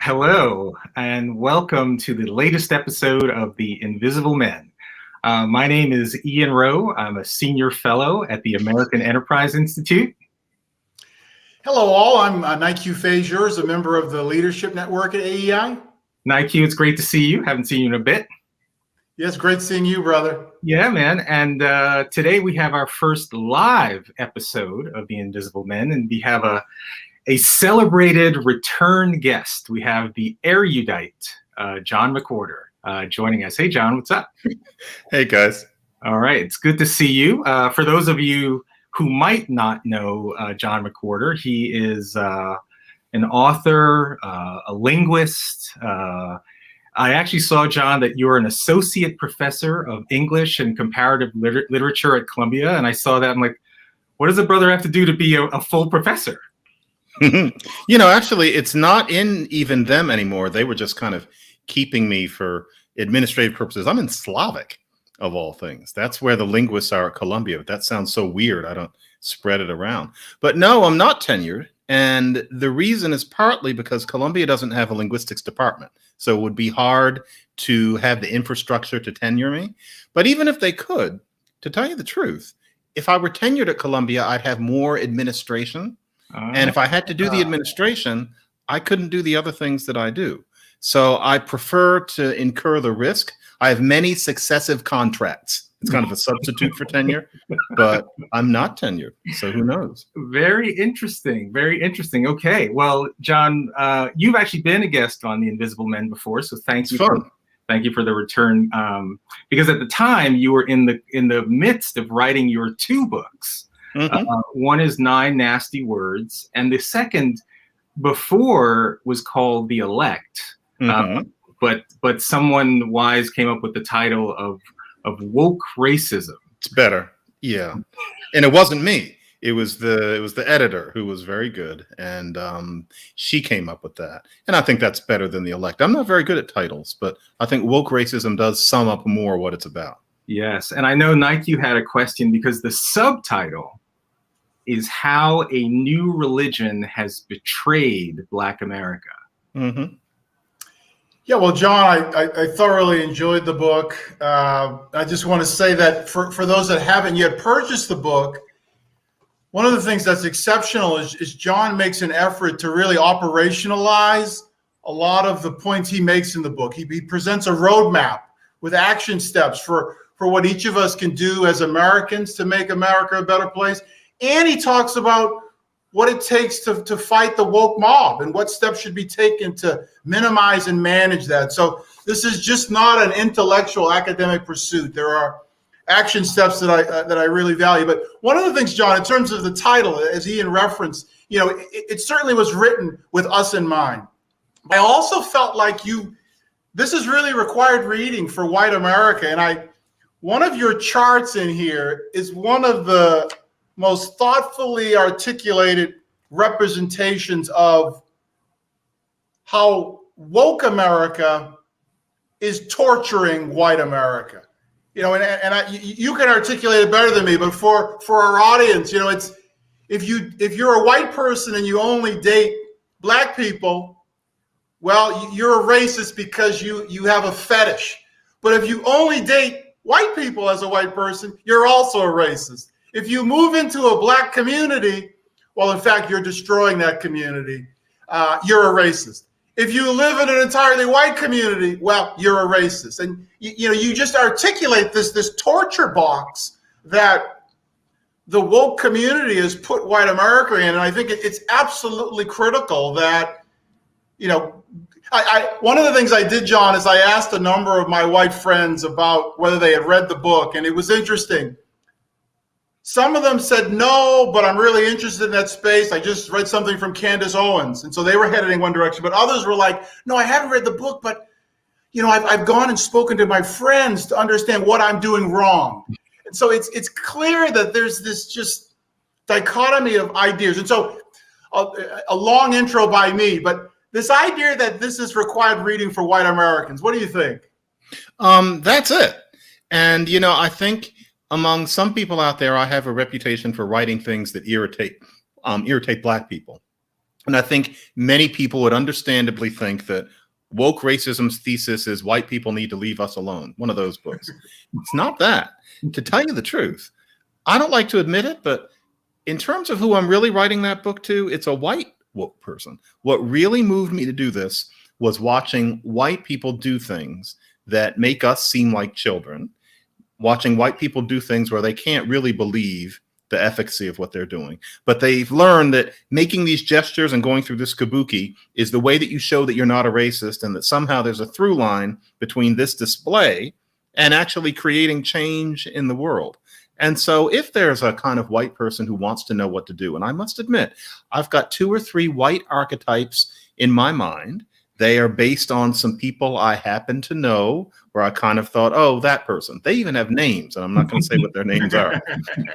Hello, and welcome to the latest episode of The Invisible Men. My name is Ian Rowe. I'm a senior fellow at the American Enterprise Institute. Hello, all. I'm Nike Fazier's, a member of the Leadership Network at AEI. Nike, it's great to see you. Haven't seen you in a bit. Yes, great seeing you, brother. Yeah, man. And today we have our first live episode of The Invisible Men, and we have a celebrated return guest. We have the erudite, John McWhorter, joining us. Hey, John, what's up? Hey, guys. All right, it's good to see you. For those of you who might not know John McWhorter, he is an author, a linguist. I actually saw, John, that you're an associate professor of English and comparative literature at Columbia, and I saw that. I'm like, what does a brother have to do to be a full professor? Actually, it's not in even them anymore. They were just kind of keeping me for administrative purposes. I'm in Slavic, of all things. That's where the linguists are at Columbia. That sounds so weird. I don't spread it around. But no, I'm not tenured. And the reason is partly because Columbia doesn't have a linguistics department. So it would be hard to have the infrastructure to tenure me. But even if they could, to tell you the truth, if I were tenured at Columbia, I'd have more administration. And if I had to do the administration, I couldn't do the other things that I do. So I prefer to incur the risk. I have many successive contracts. It's kind of a substitute for tenure, but I'm not tenured. So who knows? Very interesting. Very interesting. Okay. Well, John, you've actually been a guest on The Invisible Men before. So thank you for the return. Because at the time you were in the midst of writing your two books. Mm-hmm. One is 9 Nasty Words, and the second before was called The Elect. Mm-hmm. But someone wise came up with the title of woke racism. It's better, yeah. And it wasn't me. It was the editor who was very good, and she came up with that. And I think that's better than The Elect. I'm not very good at titles, but I think woke racism does sum up more what it's about. Yes, and I know Nike, you had a question because the subtitle is How a New Religion Has Betrayed Black America. Mm-hmm. Yeah, well, John, I thoroughly enjoyed the book. I just want to say that for those that haven't yet purchased the book, one of the things that's exceptional is John makes an effort to really operationalize a lot of the points he makes in the book. He presents a roadmap with action steps for what each of us can do as Americans to make America a better place. And he talks about what it takes to fight the woke mob and what steps should be taken to minimize and manage that. So this is just not an intellectual academic pursuit. There are action steps that I really value. But one of the things, John, in terms of the title, as Ian referenced, it certainly was written with us in mind. I also felt like this is really required reading for white America. And one of your charts in here is one of the most thoughtfully articulated representations of how woke America is torturing white America. You can articulate it better than me, but for our audience, it's if you're a white person and you only date black people, well, you're a racist because you have a fetish. But if you only date white people as a white person, you're also a racist. If you move into a black community, well, in fact, you're destroying that community. You're a racist. If you live in an entirely white community, well, you're a racist. And you just articulate this torture box that the woke community has put white America in. And I think it's absolutely critical that, one of the things I did, John, is I asked a number of my white friends about whether they had read the book, and it was interesting. Some of them said, no, but I'm really interested in that space. I just read something from Candace Owens. And so they were headed in one direction. But others were like, no, I haven't read the book, but I've gone and spoken to my friends to understand what I'm doing wrong. And so it's clear that there's this just dichotomy of ideas. And so a long intro by me, but this idea that this is required reading for white Americans, what do you think? That's it. And, I think among some people out there, I have a reputation for writing things that irritate black people. And I think many people would understandably think that woke racism's thesis is white people need to leave us alone. One of those books. It's not that. To tell you the truth, I don't like to admit it, but in terms of who I'm really writing that book to, it's a white woke person. What really moved me to do this was watching white people do things that make us seem like children, watching white people do things where they can't really believe the efficacy of what they're doing. But they've learned that making these gestures and going through this kabuki is the way that you show that you're not a racist, and that somehow there's a through line between this display and actually creating change in the world. And so if there's a kind of white person who wants to know what to do, and I must admit, I've got 2 or 3 white archetypes in my mind. They are based on some people I happen to know, where I kind of thought, oh, that person. They even have names, and I'm not going to say what their names are.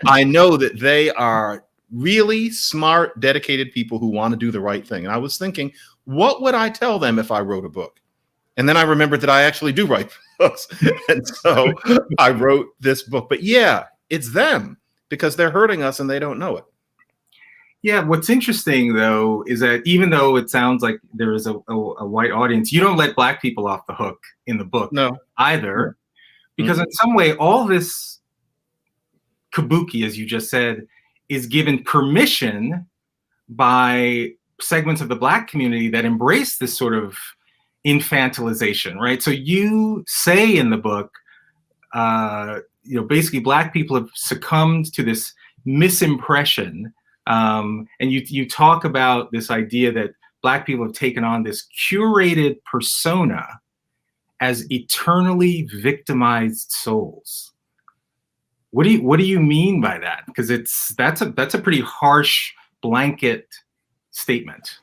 I know that they are really smart, dedicated people who want to do the right thing. And I was thinking, what would I tell them if I wrote a book? And then I remembered that I actually do write books. And so I wrote this book. But yeah, it's them, because they're hurting us and they don't know it. Yeah, what's interesting, though, is that even though it sounds like there is a white audience, you don't let Black people off the hook in the book either. Because in some way, all this kabuki, as you just said, is given permission by segments of the Black community that embrace this sort of infantilization, right? So you say in the book, basically Black people have succumbed to this misimpression. And you talk about this idea that Black people have taken on this curated persona as eternally victimized souls. What do you mean by that? Because that's a pretty harsh blanket statement.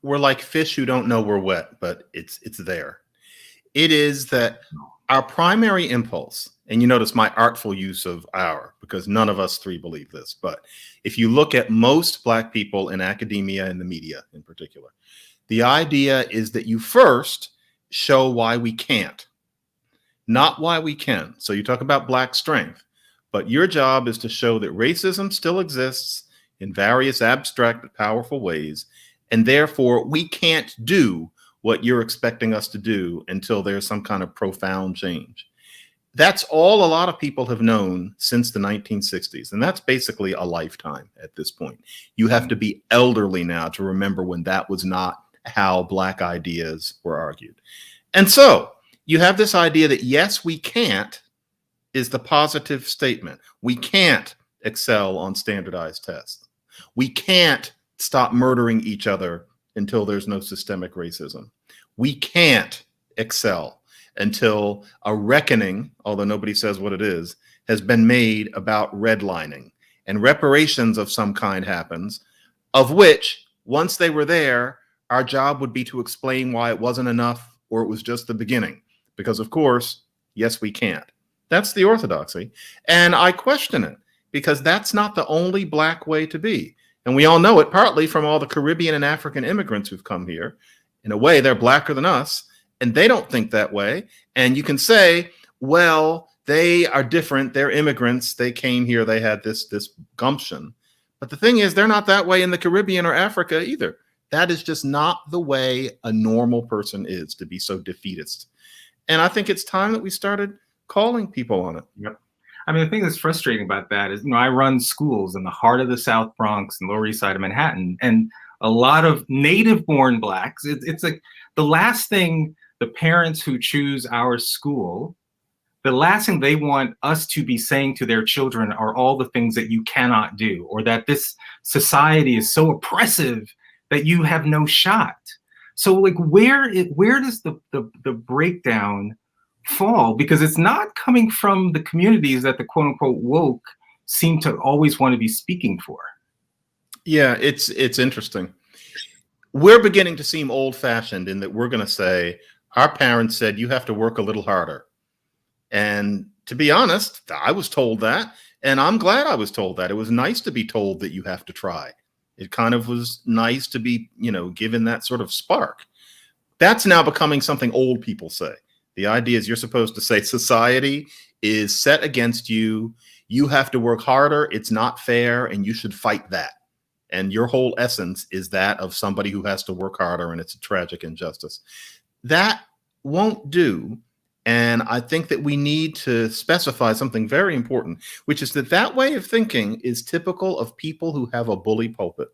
We're like fish who don't know we're wet, but it's there. It is that our primary impulse, and you notice my artful use of our, because none of us 3 believe this, but if you look at most Black people in academia and the media in particular, the idea is that you first show why we can't, not why we can. So you talk about Black strength, but your job is to show that racism still exists in various abstract but powerful ways, and therefore we can't do what you're expecting us to do until there's some kind of profound change. That's all a lot of people have known since the 1960s. And that's basically a lifetime at this point. You have to be elderly now to remember when that was not how Black ideas were argued. And so you have this idea that, yes, we can't is the positive statement. We can't excel on standardized tests. We can't stop murdering each other until there's no systemic racism. We can't excel until a reckoning, although nobody says what it is, has been made about redlining, and reparations of some kind happens, of which, once they were there, our job would be to explain why it wasn't enough or it was just the beginning. Because, of course, yes, we can't. That's the orthodoxy. And I question it, because that's not the only Black way to be. And we all know it partly from all the Caribbean and African immigrants who've come here. In a way, they're Blacker than us, and they don't think that way. And you can say, well, they are different. They're immigrants. They came here. They had this gumption. But the thing is, they're not that way in the Caribbean or Africa either. That is just not the way a normal person is, to be so defeatist. And I think it's time that we started calling people on it. Yep. I mean, the thing that's frustrating about that is, I run schools in the heart of the South Bronx and Lower East Side of Manhattan, and a lot of native-born Blacks, it's like the last thing the parents who choose our school, the last thing they want us to be saying to their children are all the things that you cannot do, or that this society is so oppressive that you have no shot. So, like, where does the breakdown fall? Because it's not coming from the communities that the quote unquote woke seem to always want to be speaking for. Yeah, it's interesting. We're beginning to seem old-fashioned in that we're going to say, our parents said you have to work a little harder. And to be honest, I was told that, and I'm glad I was told that. It was nice to be told that you have to try. It kind of was nice to be, given that sort of spark. That's now becoming something old people say. The idea is you're supposed to say society is set against you. You have to work harder. It's not fair, and you should fight that. and your whole essence is that of somebody who has to work harder, and it's a tragic injustice. That won't do. And I think that we need to specify something very important, which is that way of thinking is typical of people who have a bully pulpit.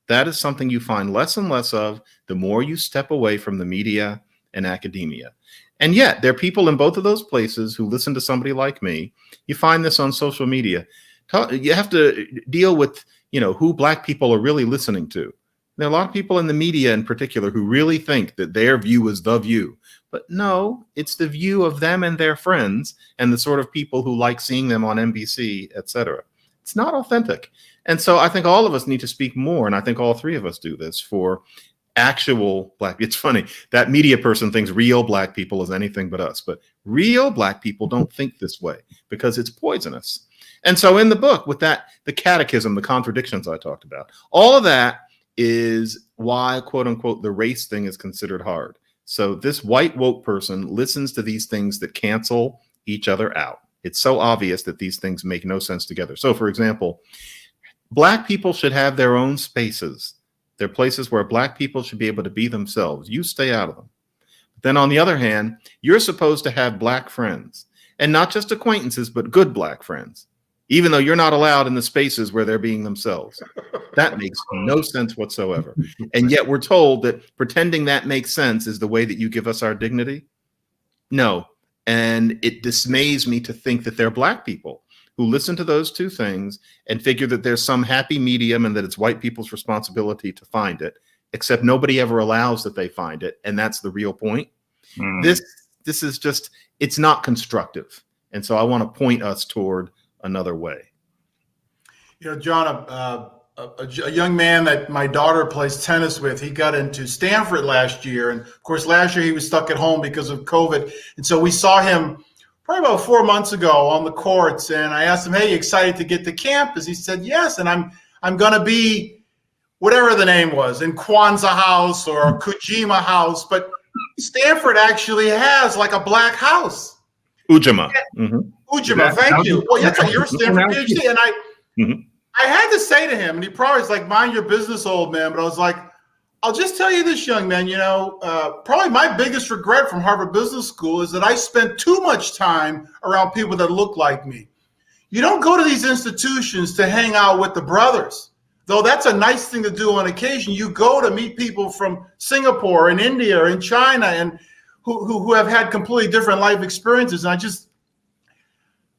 That is something you find less and less of the more you step away from the media and academia. And yet there are people in both of those places who listen to somebody like me. You find this on social media. You have to deal with, who Black people are really listening to. There are a lot of people in the media in particular who really think that their view is the view. But no, it's the view of them and their friends and the sort of people who like seeing them on NBC, etc. It's not authentic. And so I think all of us need to speak more, and I think all three of us do this, for actual Black. It's funny, that media person thinks real Black people is anything but us, but real Black people don't think this way because it's poisonous. And so in the book, with that, the catechism, the contradictions I talked about, all of that is why, quote unquote, the race thing is considered hard. So this white woke person listens to these things that cancel each other out. It's so obvious that these things make no sense together. So, for example, Black people should have their own spaces. They're places where Black people should be able to be themselves. You stay out of them. But then on the other hand, you're supposed to have Black friends, and not just acquaintances, but good Black friends, even though you're not allowed in the spaces where they're being themselves. That makes no sense whatsoever. And yet we're told that pretending that makes sense is the way that you give us our dignity. No. And it dismays me to think that there are Black people who listen to those two things and figure that there's some happy medium and that it's white people's responsibility to find it, except nobody ever allows that they find it. And that's the real point. This is just, it's not constructive. And so I want to point us toward another way. John, a young man that my daughter plays tennis with, he got into Stanford last year. And of course, last year he was stuck at home because of COVID. And so we saw him probably about 4 months ago on the courts. And I asked him, hey, you excited to get to campus? He said, yes. And I'm going to be whatever the name was, in Kwanzaa House or Kojima House. But Stanford actually has like a Black house. Ujima. Ujima, thank you. Well, you're a Stanford PhD. And I had to say to him, and he probably was like, mind your business, old man. But I was like, I'll just tell you this, young man, probably my biggest regret from Harvard Business School is that I spent too much time around people that look like me. You don't go to these institutions to hang out with the brothers, though that's a nice thing to do on occasion. You go to meet people from Singapore and India and China and who have had completely different life experiences. And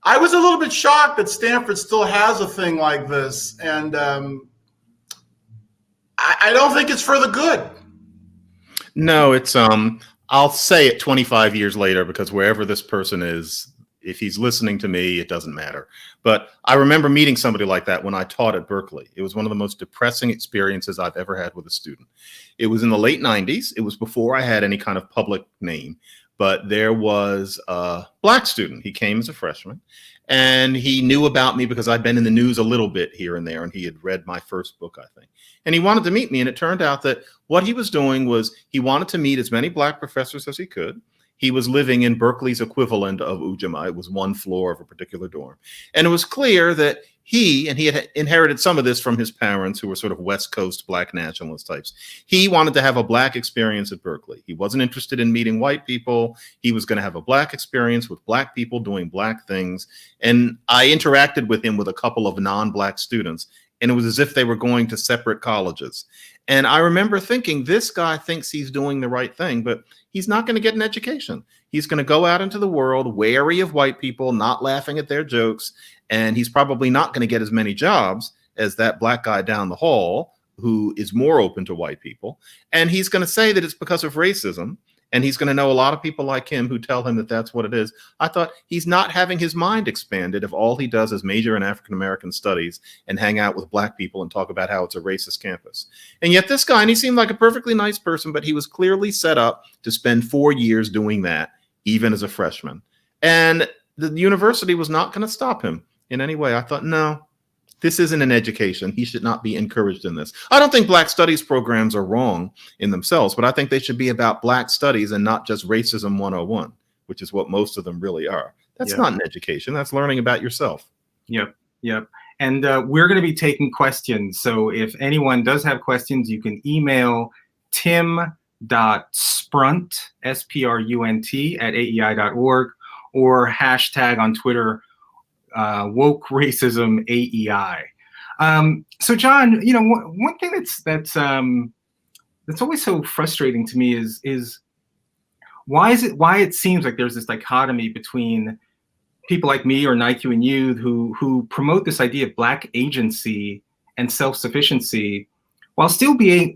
I was a little bit shocked that Stanford still has a thing like this. And I don't think it's for the good. No, it's, I'll say it 25 years later, because wherever this person is, if he's listening to me, it doesn't matter. But I remember meeting somebody like that when I taught at Berkeley. It was one of the most depressing experiences I've ever had with a student. It was in the late 90s. It was before I had any kind of public name. But there was a Black student. He came as a freshman, and he knew about me because I'd been in the news a little bit here and there, and he had read my first book, I think. And he wanted to meet me, and it turned out that what he was doing was he wanted to meet as many Black professors as he could. He was living in Berkeley's equivalent of Ujima. It was one floor of a particular dorm. And it was clear that he had inherited some of this from his parents, who were sort of West Coast Black nationalist types. He wanted to have a Black experience at Berkeley. He wasn't interested in meeting white people. He was going to have a Black experience with Black people doing Black things. And I interacted with him with a couple of non-Black students, and it was as if they were going to separate colleges. And I remember thinking, this guy thinks he's doing the right thing, but he's not going to get an education. He's going to go out into the world wary of white people, not laughing at their jokes. And he's probably not going to get as many jobs as that Black guy down the hall who is more open to white people. And he's going to say that it's because of racism. And he's going to know a lot of people like him who tell him that that's what it is. I thought, he's not having his mind expanded if all he does is major in African-American studies and hang out with Black people and talk about how it's a racist campus. And yet this guy, and he seemed like a perfectly nice person, but he was clearly set up to spend 4 years doing that, even as a freshman. And the university was not going to stop him in any way. I thought, no, this isn't an education. He should not be encouraged in this. I don't think Black studies programs are wrong in themselves, but I think they should be about Black studies and not just racism 101, which is what most of them really are. That's not an education. That's learning about yourself. Yep. And we're going to be taking questions. So if anyone does have questions, you can email tim.sprunt, S-P-R-U-N-T, at aei.org, or hashtag on Twitter, woke racism AEI. So John, one thing that's always so frustrating to me is why it seems like there's this dichotomy between people like me or Nike and you who promote this idea of Black agency and self-sufficiency while still being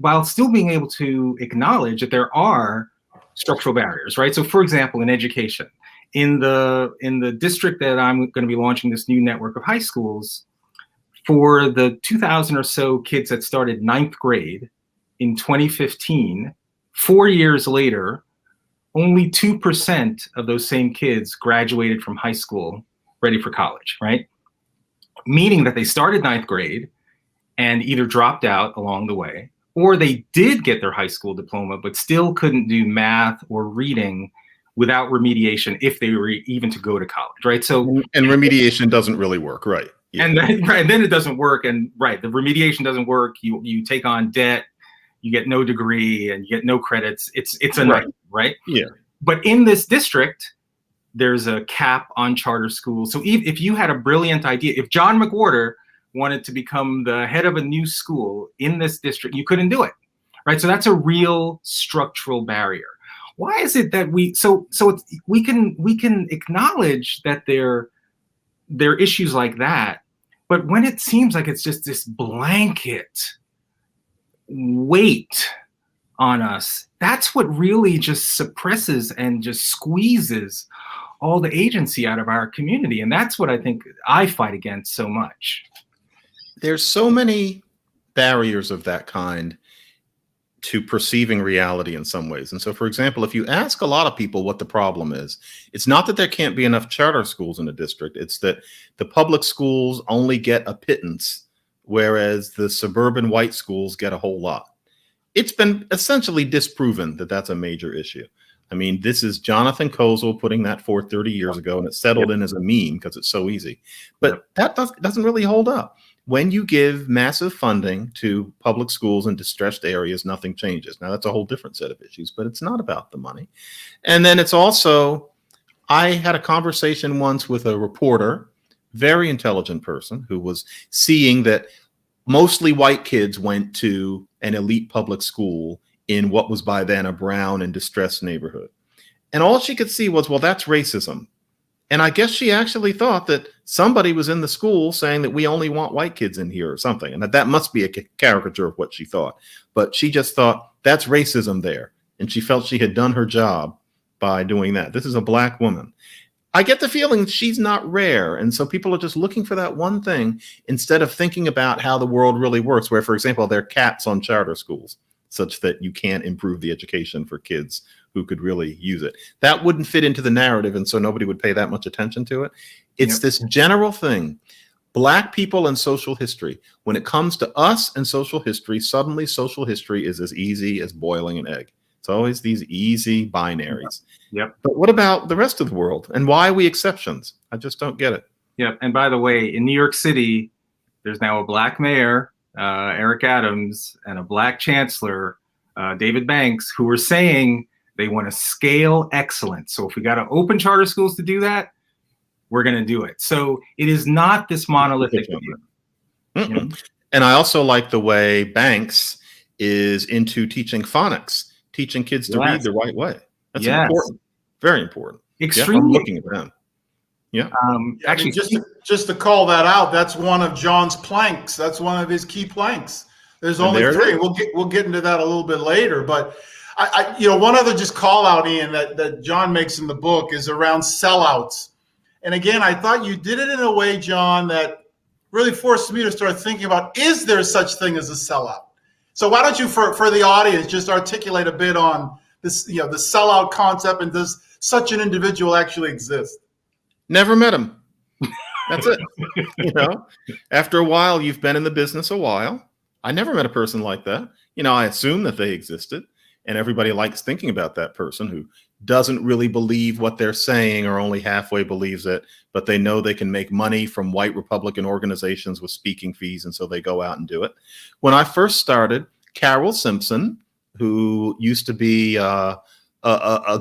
able to acknowledge that there are structural barriers, right? So for example, in education, in the district that I'm going to be launching this new network of high schools, for the 2,000 or so kids that started 9th grade in 2015, 4 years later, only 2% of those same kids graduated from high school ready for college, right? Meaning that they started 9th grade and either dropped out along the way, or they did get their high school diploma, but still couldn't do math or reading without remediation if they were even to go to college, right? So, and remediation doesn't really work, right? Yeah. And then it doesn't work, and the remediation doesn't work. You take on debt, you get no degree, and you get no credits. It's a nightmare, right? Yeah. But in this district, there's a cap on charter schools. So if you had a brilliant idea, if John McWhorter wanted to become the head of a new school in this district, you couldn't do it, right? So that's a real structural barrier. Why is it that we can acknowledge that there are issues like that, but when it seems like it's just this blanket weight on us, that's what really just suppresses and just squeezes all the agency out of our community. And that's what I think I fight against so much. There's so many barriers of that kind to perceiving reality in some ways. And so, for example, if you ask a lot of people what the problem is, it's not that there can't be enough charter schools in a district. It's that the public schools only get a pittance, whereas the suburban white schools get a whole lot. It's been essentially disproven that that's a major issue. I mean, this is Jonathan Kozol putting that forth 30 years ago, and it settled in as a meme because it's so easy. But that doesn't really hold up. When you give massive funding to public schools in distressed areas, nothing changes. Now, that's a whole different set of issues, but it's not about the money. And then it's also, I had a conversation once with a reporter, very intelligent person, who was seeing that mostly white kids went to an elite public school in what was by then a brown and distressed neighborhood. And all she could see was, well, that's racism. And I guess she actually thought that somebody was in the school saying that we only want white kids in here or something. And that must be a caricature of what she thought. But she just thought that's racism there. And she felt she had done her job by doing that. This is a Black woman. I get the feeling she's not rare. And so people are just looking for that one thing instead of thinking about how the world really works, where, for example, there are caps on charter schools such that you can't improve the education for kids who could really use it. That wouldn't fit into the narrative, and so nobody would pay that much attention to it. It's this general thing. Black people and social history. When it comes to us and social history, suddenly social history is as easy as boiling an egg. It's always these easy binaries. Yep. But what about the rest of the world? And why are we exceptions? I just don't get it. Yeah. And by the way, in New York City, there's now a Black mayor, Eric Adams, and a Black chancellor, David Banks, who are saying they want to scale excellence. So if we got to open charter schools to do that, we're going to do it. So it is not this monolithic view. And I also like the way Banks is into teaching phonics, teaching kids to read the right way. That's important. Very important. Extremely. Yeah, I'm looking at them. Yeah. Actually, just to call that out, that's one of John's planks. That's one of his key planks. There's only three. We'll get into that a little bit later. But I one other just call out, Ian, that John makes in the book is around sellouts. And again, I thought you did it in a way, John, that really forced me to start thinking about, is there such thing as a sellout? So why don't you, for the audience, just articulate a bit on this, the sellout concept, and does such an individual actually exist? Never met him. That's it. After a while, you've been in the business a while. I never met a person like that. I assume that they existed. And everybody likes thinking about that person who doesn't really believe what they're saying or only halfway believes it, but they know they can make money from white Republican organizations with speaking fees, and so they go out and do it. When I first started, Carol Simpson, who used to be a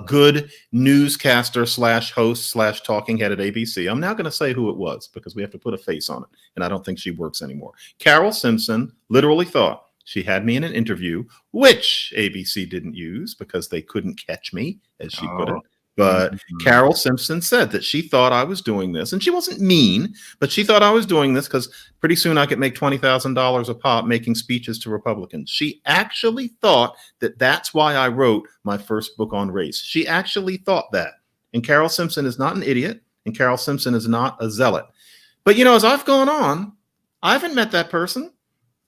good newscaster / host / talking head at ABC. I'm now going to say who it was because we have to put a face on it, and I don't think she works anymore. Carol Simpson literally thought she had me in an interview, which ABC didn't use because they couldn't catch me, as she put it. But Carol Simpson said that she thought I was doing this, and she wasn't mean, but she thought I was doing this because pretty soon I could make $20,000 a pop making speeches to Republicans. She actually thought that that's why I wrote my first book on race. She actually thought that. And Carol Simpson is not an idiot, and Carol Simpson is not a zealot. But, as I've gone on, I haven't met that person.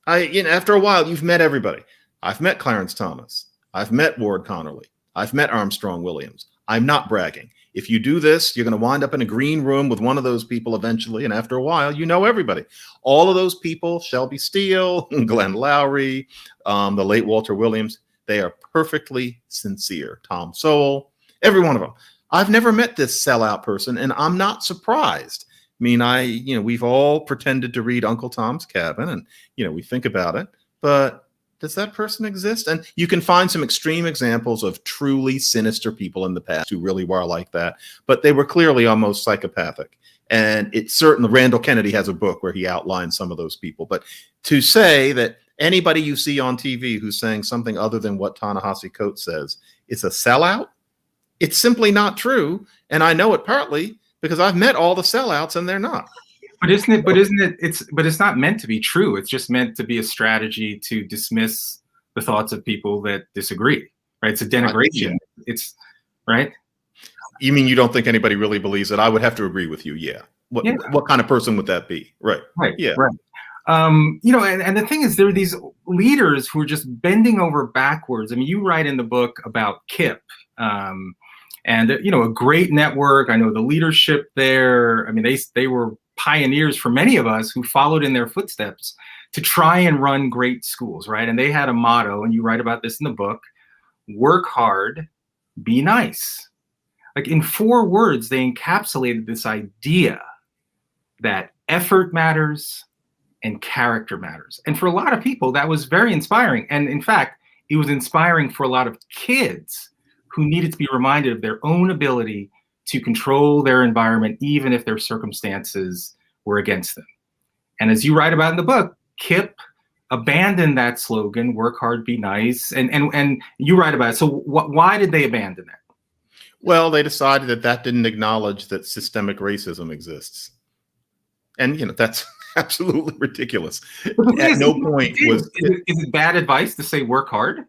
After a while, you've met everybody. I've met Clarence Thomas. I've met Ward Connerly. I've met Armstrong Williams. I'm not bragging. If you do this, you're going to wind up in a green room with one of those people eventually. And after a while, you know everybody. All of those people, Shelby Steele, Glenn Lowry, the late Walter Williams, they are perfectly sincere. Tom Sowell, every one of them. I've never met this sellout person, and I'm not surprised. I mean, we've all pretended to read Uncle Tom's Cabin, and, we think about it, but does that person exist? And you can find some extreme examples of truly sinister people in the past who really were like that, but they were clearly almost psychopathic. And it's certain Randall Kennedy has a book where he outlines some of those people. But to say that anybody you see on TV who's saying something other than what Ta-Nehisi Coates says is a sellout, it's simply not true. And I know it partly because I've met all the sellouts and they're not. But it's not meant to be true. It's just meant to be a strategy to dismiss the thoughts of people that disagree, right? It's a denigration. It's right. You mean you don't think anybody really believes it? I would have to agree with you. Yeah. What kind of person would that be? Right. Yeah. Right. And the thing is, there are these leaders who are just bending over backwards. I mean, you write in the book about KIP, and a great network. I know the leadership there. I mean, they were pioneers for many of us who followed in their footsteps to try and run great schools, right? And they had a motto, and you write about this in the book: work hard, be nice. Like in 4 words, they encapsulated this idea that effort matters and character matters. And for a lot of people, that was very inspiring. And in fact, it was inspiring for a lot of kids who needed to be reminded of their own ability to control their environment, even if their circumstances were against them. And as you write about in the book, KIP abandoned that slogan, work hard, be nice. And you write about it. So why did they abandon that? Well, they decided that didn't acknowledge that systemic racism exists. And, that's absolutely ridiculous. At no point was... Is it bad advice to say work hard?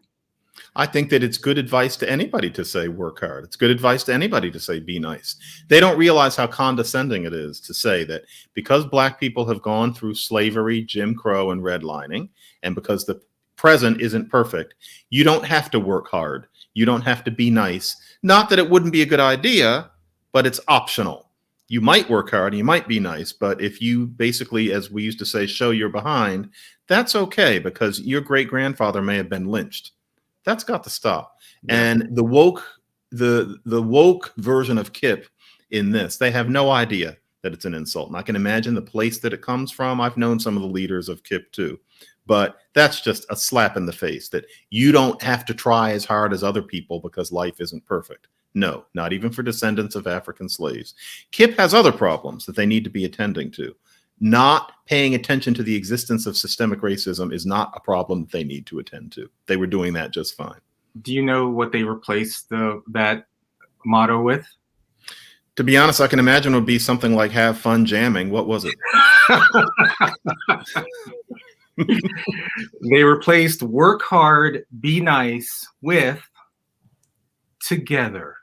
I think that it's good advice to anybody to say work hard. It's good advice to anybody to say be nice. They don't realize how condescending it is to say that because Black people have gone through slavery, Jim Crow, and redlining, and because the present isn't perfect, you don't have to work hard. You don't have to be nice. Not that it wouldn't be a good idea, but it's optional. You might work hard, you might be nice, but if you basically, as we used to say, show you're behind, that's okay because your great-grandfather may have been lynched. That's got to stop. Yeah. And the woke version of KIP in this, they have no idea that it's an insult. And I can imagine the place that it comes from. I've known some of the leaders of KIP too, but that's just a slap in the face that you don't have to try as hard as other people because life isn't perfect. No, not even for descendants of African slaves. KIP has other problems that they need to be attending to. Not paying attention to the existence of systemic racism is not a problem that they need to attend to. They were doing that just fine. Do you know what they replaced that motto with? To be honest, I can imagine it would be something like "Have fun jamming." What was it? They replaced "Work hard, be nice" with "Together,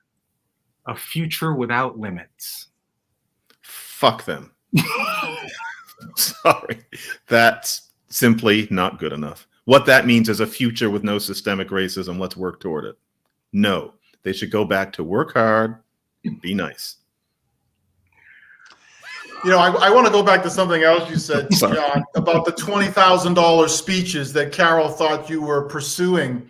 a future without limits." Fuck them. Sorry, that's simply not good enough. What that means is a future with no systemic racism. Let's work toward it. No, they should go back to work hard, be nice. I want to go back to something else you said, John, about the $20,000 speeches that Carol thought you were pursuing.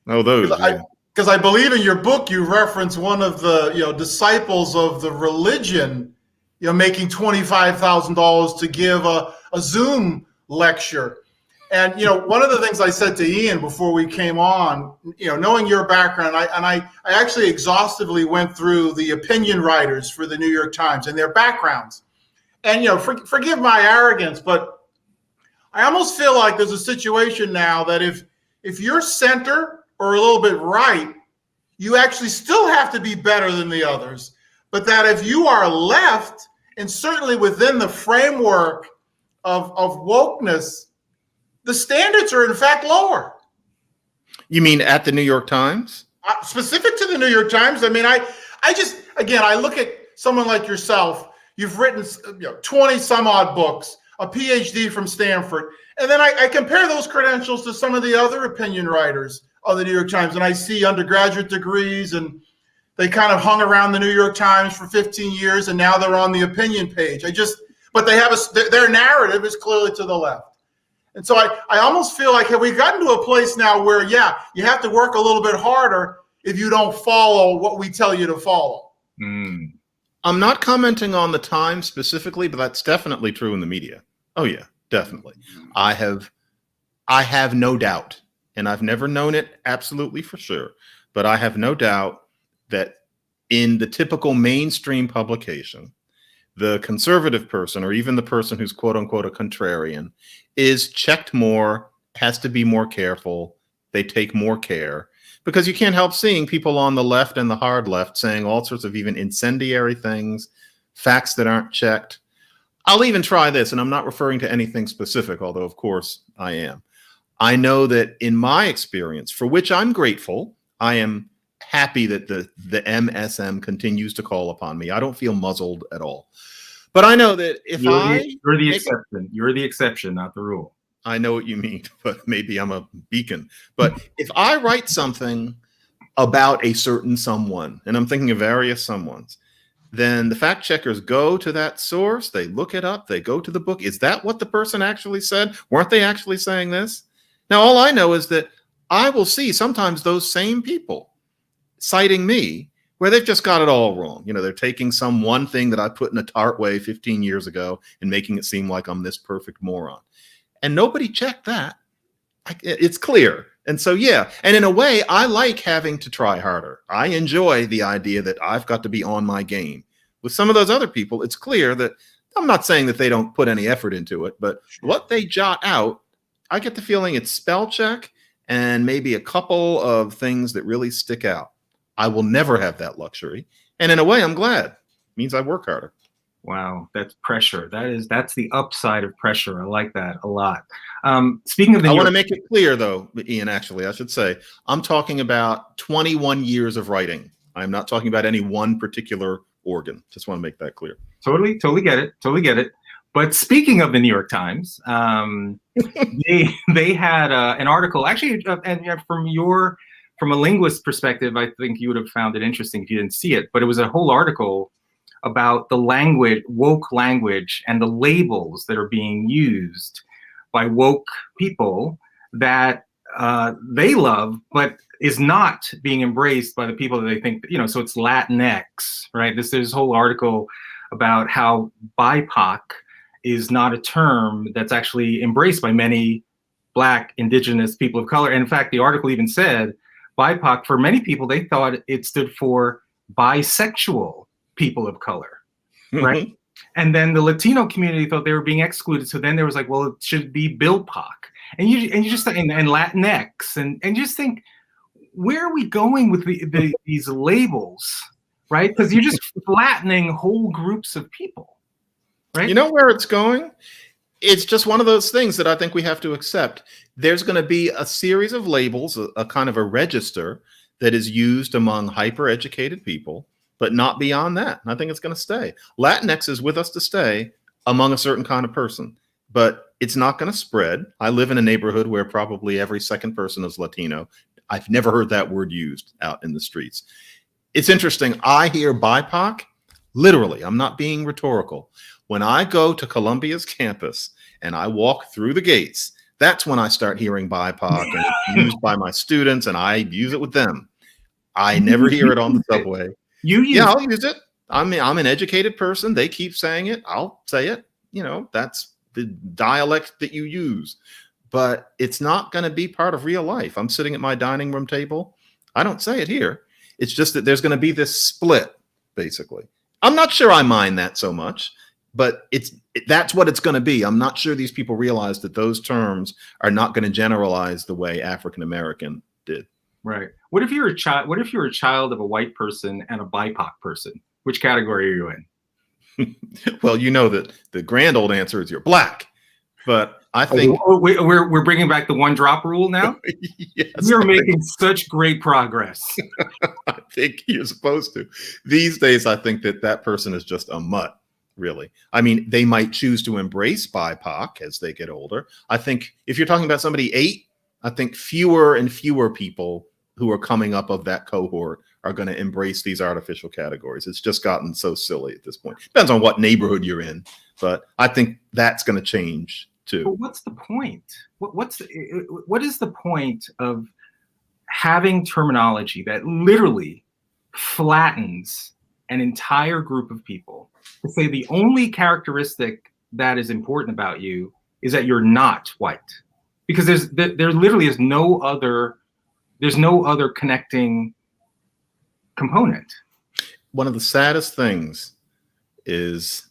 Oh, those. Yeah. Because I believe in your book you reference one of the disciples of the religion, making $25,000 to give a Zoom lecture. And one of the things I said to Ian before we came on, knowing your background, I actually exhaustively went through the opinion writers for the New York Times and their backgrounds. And forgive my arrogance, but I almost feel like there's a situation now that if you're center or a little bit right, you actually still have to be better than the others. But that if you are left, and certainly within the framework of wokeness, the standards are in fact lower. You mean at the New York Times? Specific to the New York Times. I mean, I look at someone like yourself. You've written 20 some odd books, a PhD from Stanford. And then I compare those credentials to some of the other opinion writers of the New York Times. And I see undergraduate degrees, and they kind of hung around the New York Times for 15 years, and now they're on the opinion page. But they have their narrative is clearly to the left. And so I almost feel like, have we gotten to a place now where, you have to work a little bit harder if you don't follow what we tell you to follow? Mm. I'm not commenting on the Times specifically, but that's definitely true in the media. Oh, yeah, definitely. I have no doubt, and I've never known it absolutely for sure, but I have no doubt that in the typical mainstream publication, the conservative person, or even the person who's quote unquote a contrarian, is checked more, has to be more careful. They take more care, because you can't help seeing people on the left and the hard left saying all sorts of even incendiary things, facts that aren't checked. I'll even try this, and I'm not referring to anything specific, although of course I am. I know that in my experience, for which I'm grateful, I am happy that the MSM continues to call upon me. I don't feel muzzled at all. But I know that if you're the exception. You're the exception, not the rule. I know what you mean, but maybe I'm a beacon. But if I write something about a certain someone, and I'm thinking of various someones, then the fact checkers go to that source, they look it up, they go to the book. Is that what the person actually said? Weren't they actually saying this? Now, all I know is that I will see sometimes those same people citing me where they've just got it all wrong. They're taking some one thing that I put in a tart way 15 years ago and making it seem like I'm this perfect moron. And nobody checked that. It's clear. And so, yeah. And in a way, I like having to try harder. I enjoy the idea that I've got to be on my game. With some of those other people, it's clear that I'm not saying that they don't put any effort into it, but what they jot out, I get the feeling it's spell check and maybe a couple of things that really stick out. I will never have that luxury. And in a way, I'm glad. It means I work harder. Wow, that's pressure. That's the upside of pressure. I like that a lot. Speaking of I want to make it clear, though, Ian, actually, I should say, I'm talking about 21 years of writing. I'm not talking about any one particular organ. Just want to make that clear. Totally get it. But speaking of the New York Times, they had an article, actually, and from a linguist perspective, I think you would have found it interesting if you didn't see it, but it was a whole article about the language, woke language, and the labels that are being used by woke people that they love, but is not being embraced by the people that they think, so it's Latinx, right? There's a whole article about how BIPOC is not a term that's actually embraced by many Black, indigenous people of color. And in fact, the article even said BIPOC, for many people, they thought it stood for bisexual people of color, right? Mm-hmm. And then the Latino community thought they were being excluded. So then there was like, well, it should be BILPOC. And you just and Latinx, and you just think, where are we going with these labels, right? Because you're just flattening whole groups of people, right? You know where it's going? It's just one of those things that I think we have to accept. There's going to be a series of labels, a kind of a register that is used among hyper-educated people, but not beyond that. And I think it's going to stay. Latinx is with us to stay among a certain kind of person, but it's not going to spread. I live in a neighborhood where probably every second person is Latino. I've never heard that word used out in the streets. It's interesting. I hear BIPOC, literally, I'm not being rhetorical. When I go to Columbia's campus and I walk through the gates, That's when I start hearing BIPOC, and it's used by my students, and I use it with them. I never hear it on the subway. I'll use it. I'm an educated person. They keep saying it. I'll say it. That's the dialect that you use. But it's not going to be part of real life. I'm sitting at my dining room table. I don't say it here. It's just that there's going to be this split, basically. I'm not sure I mind that so much, but that's what it's going to be. I'm not sure these people realize that those terms are not going to generalize the way African American did. Right. What if you're a child? What if you're a child of a white person and a BIPOC person? Which category are you in? Well, that the grand old answer is you're black, but I think we're bringing back the one drop rule now. Yes, we're making such great progress. I think you're supposed to. These days, I think that person is just a mutt. Really, I mean, they might choose to embrace BIPOC as they get older. I think if you're talking about somebody 8, I think fewer and fewer people who are coming up of that cohort are going to embrace these artificial categories. It's just gotten so silly at this point. Depends on what neighborhood you're in, but I think that's going to change too. But what's the point? What is the point of having terminology that literally flattens an entire group of people to say the only characteristic that is important about you is that you're not white? Because there literally is no other connecting component. One of the saddest things is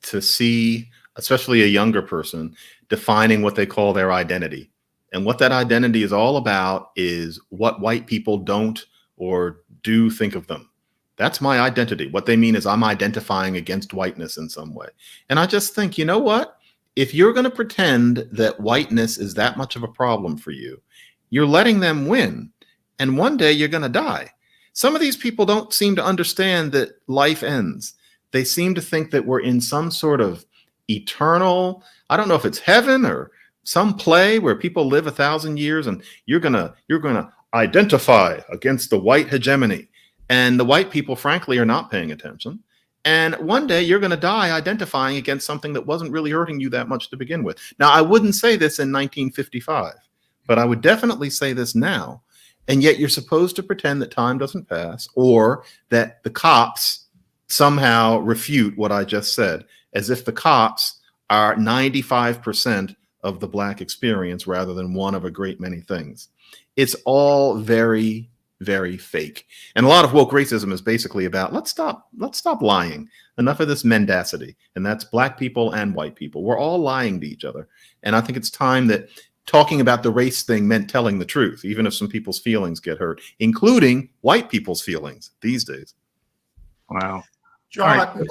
to see, especially a younger person, defining what they call their identity. And what that identity is all about is what white people don't or do think of them. That's my identity. What they mean is I'm identifying against whiteness in some way. And I just think, you know what? If you're going to pretend that whiteness is that much of a problem for you, you're letting them win. And one day you're going to die. Some of these people don't seem to understand that life ends. They seem to think that we're in some sort of eternal, I don't know if it's heaven or some play where people live 1,000 years and you're going to identify against the white hegemony. And the white people, frankly, are not paying attention. And one day you're going to die identifying against something that wasn't really hurting you that much to begin with. Now, I wouldn't say this in 1955, but I would definitely say this now. And yet you're supposed to pretend that time doesn't pass or that the cops somehow refute what I just said, as if the cops are 95% of the black experience rather than one of a great many things. It's all very, very fake. And a lot of woke racism is basically about let's stop lying. Enough of this mendacity. And that's black people and white people. We're all lying to each other. And I think it's time that talking about the race thing meant telling the truth, even if some people's feelings get hurt, including white people's feelings these days. Wow. John,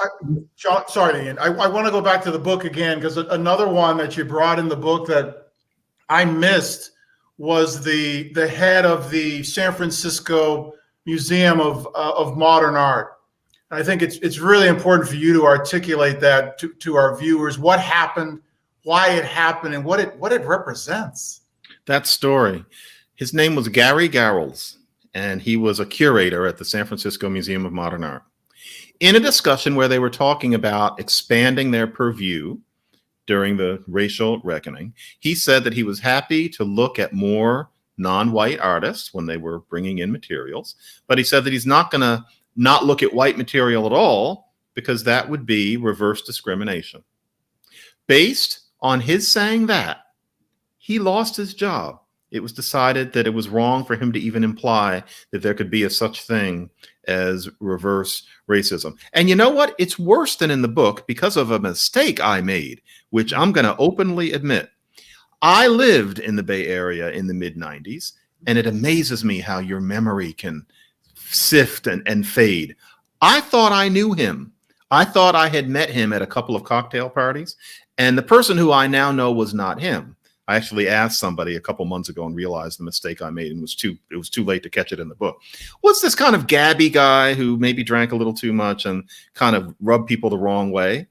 John, sorry, Ian. I want to go back to the book again, because another one that you brought in the book that I missed was the head of the San Francisco Museum of Modern Art. And I think it's really important for you to articulate that to our viewers, what happened, why it happened, and what it represents. That story. His name was Gary Garros, and he was a curator at the San Francisco Museum of Modern Art. In a discussion where they were talking about expanding their purview during the racial reckoning, he said that he was happy to look at more non-white artists when they were bringing in materials, but he said that he's not going to not look at white material at all because that would be reverse discrimination. Based on his saying that, he lost his job. It was decided that it was wrong for him to even imply that there could be a such thing as reverse racism. And you know what? It's worse than in the book because of a mistake I made, which I'm going to openly admit. I lived in the Bay Area in the mid-90s, and it amazes me how your memory can sift and fade. I thought I knew him. I thought I had met him at a couple of cocktail parties, and the person who I now know was not him. I actually asked somebody a couple months ago and realized the mistake I made, and it was too late to catch it in the book. What's this kind of gabby guy who maybe drank a little too much and kind of rubbed people the wrong way?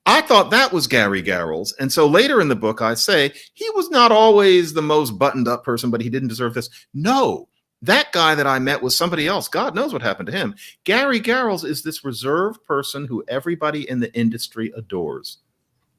I thought that was Gary Garros. And so later in the book, I say he was not always the most buttoned up person, but he didn't deserve this. No, that guy that I met was somebody else. God knows what happened to him. Gary Garros is this reserved person who everybody in the industry adores.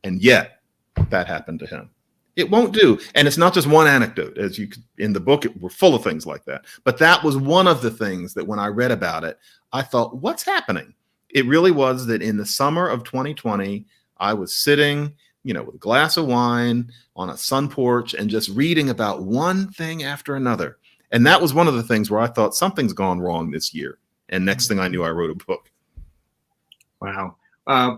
And yet that happened to him. It won't do. And it's not just one anecdote. As you in the book, we're full of things like that. But that was one of the things that when I read about it, I thought, what's happening? It really was that in the summer of 2020, I was sitting, with a glass of wine on a sun porch and just reading about one thing after another. And that was one of the things where I thought something's gone wrong this year. And next thing I knew, I wrote a book. Wow.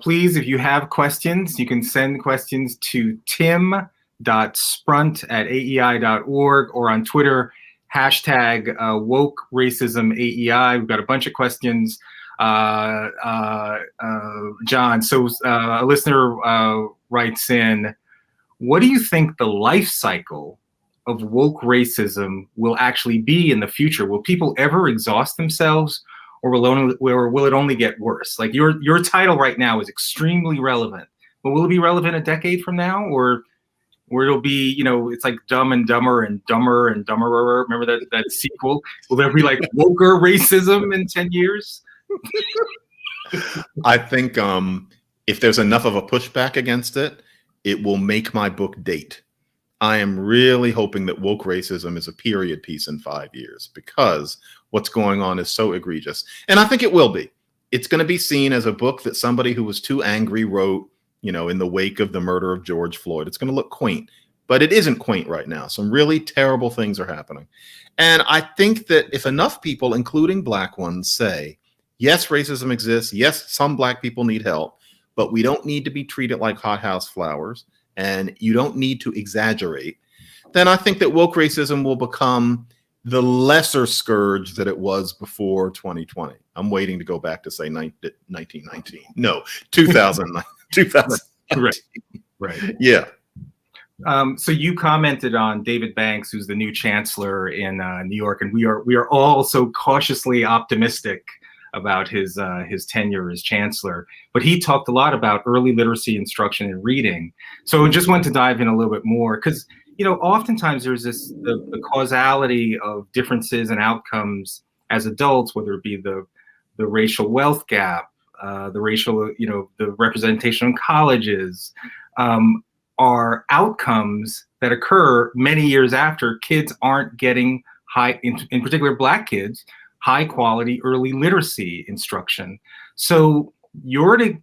Please, if you have questions, you can send questions to tim.sprunt@aei.org or on Twitter, hashtag woke racism AEI. We've got a bunch of questions. John, so a listener writes in, what do you think the life cycle of woke racism will actually be in the future? Will people ever exhaust themselves, or will it only get worse? Like your title right now is extremely relevant, but will it be relevant a decade from now, or it'll be, it's like Dumb and Dumber and Dumber and Dumberer. Remember that sequel? Will there be like woker racism in 10 years? I think if there's enough of a pushback against it, it will make my book date. I am really hoping that woke racism is a period piece in 5 years, because what's going on is so egregious. And I think it will be. It's going to be seen as a book that somebody who was too angry wrote, in the wake of the murder of George Floyd. It's going to look quaint, but it isn't quaint right now. Some really terrible things are happening. And I think that if enough people, including Black ones, say, yes, racism exists. Yes, some Black people need help, but we don't need to be treated like hothouse flowers, and you don't need to exaggerate, then I think that woke racism will become the lesser scourge that it was before 2020. I'm waiting to go back to say 1919. No, 2009. 2019. Right. Yeah. So you commented on David Banks, who's the new chancellor in New York, and we are all so cautiously optimistic about his tenure as chancellor. But he talked a lot about early literacy instruction and reading. So I just want to dive in a little bit more, because oftentimes there's the causality of differences and outcomes as adults, whether it be the racial wealth gap, the racial, the representation in colleges, are outcomes that occur many years after kids aren't getting high, in particular Black kids, high quality early literacy instruction. So you're at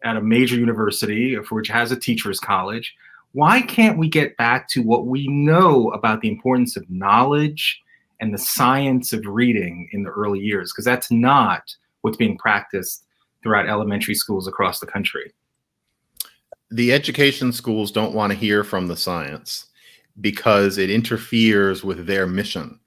a major university, which has a teacher's college. Why can't we get back to what we know about the importance of knowledge and the science of reading in the early years? Because that's not what's being practiced throughout elementary schools across the country. The education schools don't want to hear from the science because it interferes with their mission.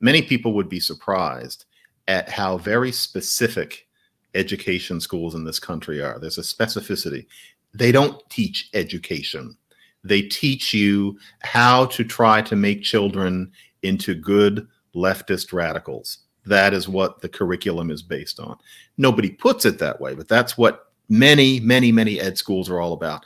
Many people would be surprised at how very specific education schools in this country are. There's a specificity. They don't teach education. They teach you how to try to make children into good leftist radicals. That is what the curriculum is based on. Nobody puts it that way, but that's what many, many, many ed schools are all about.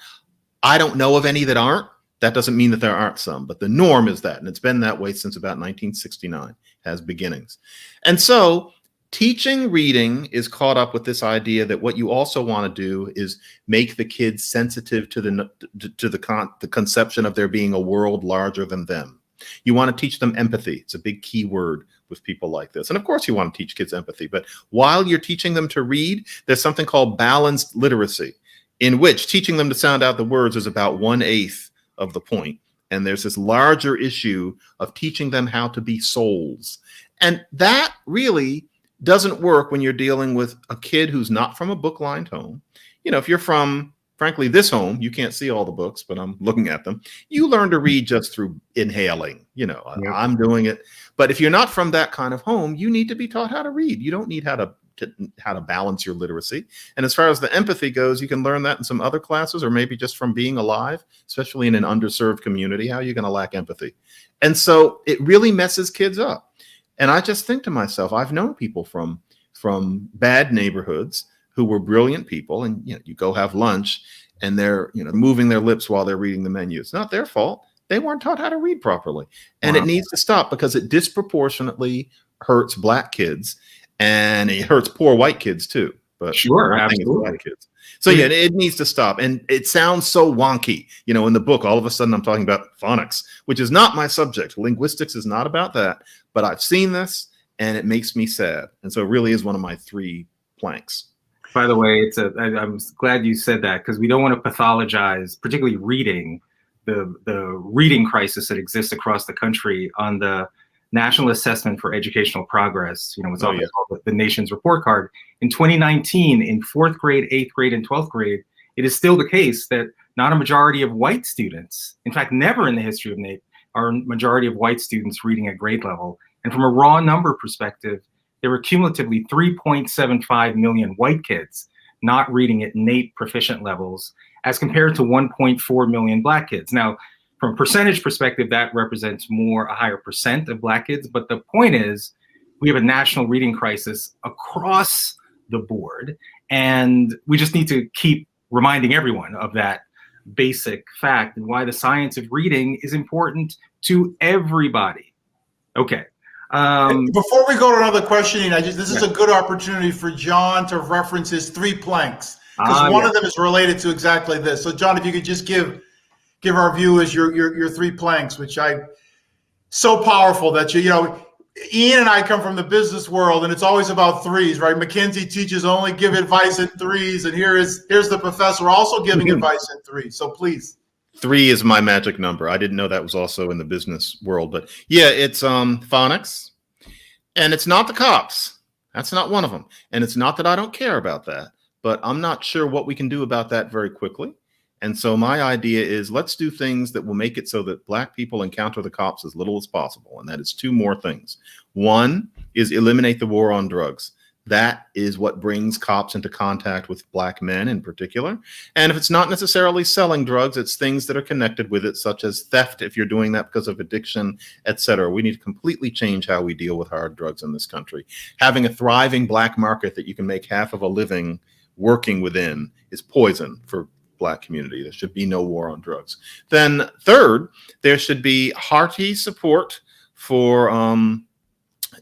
I don't know of any that aren't. That doesn't mean that there aren't some, but the norm is that, and it's been that way since about 1969, has beginnings. And so teaching reading is caught up with this idea that what you also want to do is make the kids sensitive to the conception of there being a world larger than them. You want to teach them empathy. It's a big key word with people like this. And of course you want to teach kids empathy, but while you're teaching them to read, there's something called balanced literacy, in which teaching them to sound out the words is about 1/8 of the point. And there's this larger issue of teaching them how to be souls. And that really doesn't work when you're dealing with a kid who's not from a book-lined home. If you're from, frankly, this home, you can't see all the books, but I'm looking at them. You learn to read just through inhaling. I'm doing it. But if you're not from that kind of home, you need to be taught how to read. You don't need how to balance your literacy. And as far as the empathy goes, you can learn that in some other classes, or maybe just from being alive, especially in an underserved community. How are you going to lack empathy? And so it really messes kids up. And I just think to myself, I've known people from bad neighborhoods who were brilliant people, and you go have lunch and they're moving their lips while they're reading the menu. It's not their fault. They weren't taught how to read properly. And It needs to stop, because it disproportionately hurts Black kids. And it hurts poor white kids too. But sure, absolutely. Black kids. So yeah, it needs to stop. And it sounds so wonky. You know, in the book, all of a sudden I'm talking about phonics, which is not my subject. Linguistics is not about that. But I've seen this and it makes me sad. And so it really is one of my 3 planks. By the way, I'm glad you said that, because we don't want to pathologize, particularly reading, the reading crisis that exists across the country. On the National Assessment for Educational Progress, you know, it's often called the nation's report card. In 2019, in 4th grade, 8th grade, and 12th grade, it is still the case that not a majority of white students, in fact, never in the history of NAEP, are a majority of white students reading at grade level. And from a raw number perspective, there were cumulatively 3.75 million white kids not reading at NAEP proficient levels, as compared to 1.4 million Black kids. Now, from a percentage perspective, that represents a higher percent of Black kids. But the point is, we have a national reading crisis across the board, and we just need to keep reminding everyone of that basic fact and why the science of reading is important to everybody. Okay. Before we go to another questioning, this is a good opportunity for John to reference his 3 planks, because one of them is related to exactly this. So John, if you could just give our viewers your 3 planks, which so powerful that you know, Ian and I come from the business world, and it's always about 3s, right? McKinsey teaches only give advice in 3s, and here's the professor also giving advice in 3s. So please. 3 is my magic number. I didn't know that was also in the business world, but yeah, it's phonics, and it's not the cops. That's not one of them. And it's not that I don't care about that, but I'm not sure what we can do about that very quickly. And so my idea is, let's do things that will make it so that Black people encounter the cops as little as possible. And that is 2 more things. One is eliminate the war on drugs. That is what brings cops into contact with Black men in particular. And if it's not necessarily selling drugs, it's things that are connected with it, such as theft, if you're doing that because of addiction, etc. We need to completely change how we deal with hard drugs in this country. Having a thriving Black market that you can make half of a living working within is poison for Black community. There should be no war on drugs. Then third, there should be hearty support for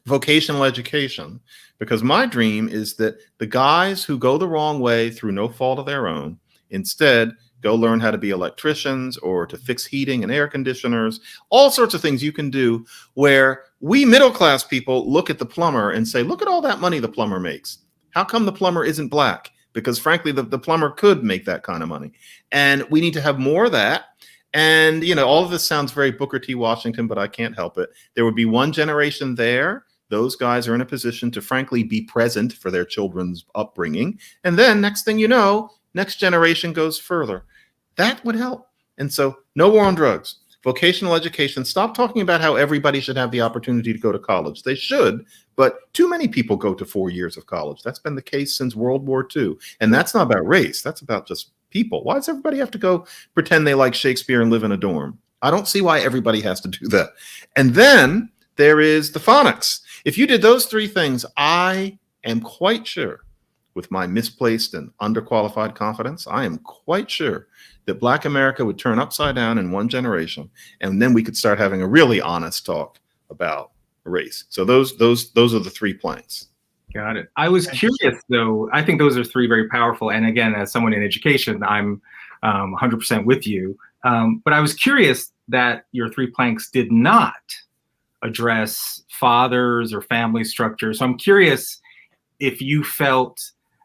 vocational education, because my dream is that the guys who go the wrong way through no fault of their own instead go learn how to be electricians or to fix heating and air conditioners, all sorts of things you can do, where we middle class people look at the plumber and say, look at all that money the plumber makes. How come the plumber isn't Black? Because frankly, the plumber could make that kind of money. And we need to have more of that. And, you know, all of this sounds very Booker T. Washington, but I can't help it. There would be one generation there. Those guys are in a position to, frankly, be present for their children's upbringing. And then next thing you know, next generation goes further. That would help. And so no war on drugs. Vocational education. Stop talking about how everybody should have the opportunity to go to college. They should, but too many people go to 4 years of college. That's been the case since World War II. And that's not about race. That's about just people. Why does everybody have to go pretend they like Shakespeare and live in a dorm? I don't see why everybody has to do that. And then there is the phonics. If you did those 3 things, I am quite sure, with my misplaced and underqualified confidence, I am quite sure that Black America would turn upside down in one generation, and then we could start having a really honest talk about race. So those are the 3 planks. Got it. I was curious, though. I think those are 3 very powerful. And again, as someone in education, I'm 100% with you. But I was curious that your 3 planks did not address fathers or family structure. So I'm curious if you felt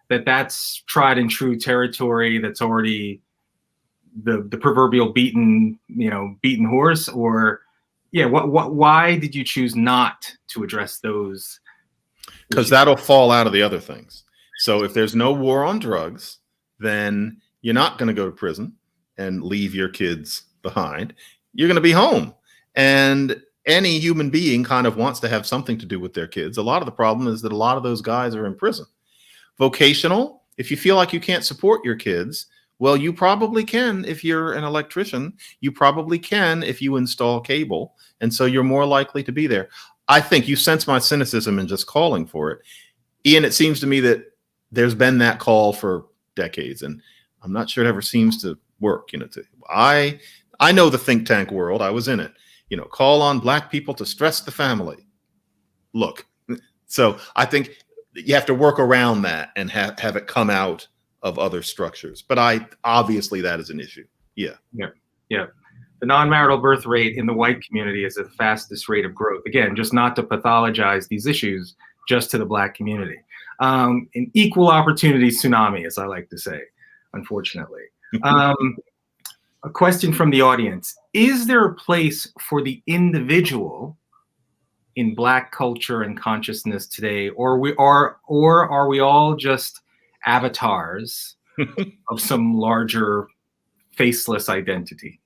that that's tried and true territory, that's already the proverbial beaten horse, or why did you choose not to address those? Because that'll fall out of the other things. So if there's no war on drugs, then you're not going to go to prison and leave your kids behind. You're going to be home. And any human being kind of wants to have something to do with their kids. A lot of the problem is that a lot of those guys are in prison. Vocational, if you feel like you can't support your kids, well, you probably can if you're an electrician. You probably can if you install cable. And so you're more likely to be there. I think you sense my cynicism in just calling for it. Ian, it seems to me that there's been that call for decades, and I'm not sure it ever seems to work. I know the think tank world. I was in it. Call on Black people to stress the family. Look, so I think you have to work around that and have it come out of other structures. But obviously that is an issue. Yeah. Yeah. The non-marital birth rate in the white community is the fastest rate of growth. Again, just not to pathologize these issues just to the Black community. An equal opportunity tsunami, as I like to say, unfortunately. A question from the audience. Is there a place for the individual in Black culture and consciousness today, or are we all just avatars of some larger faceless identity?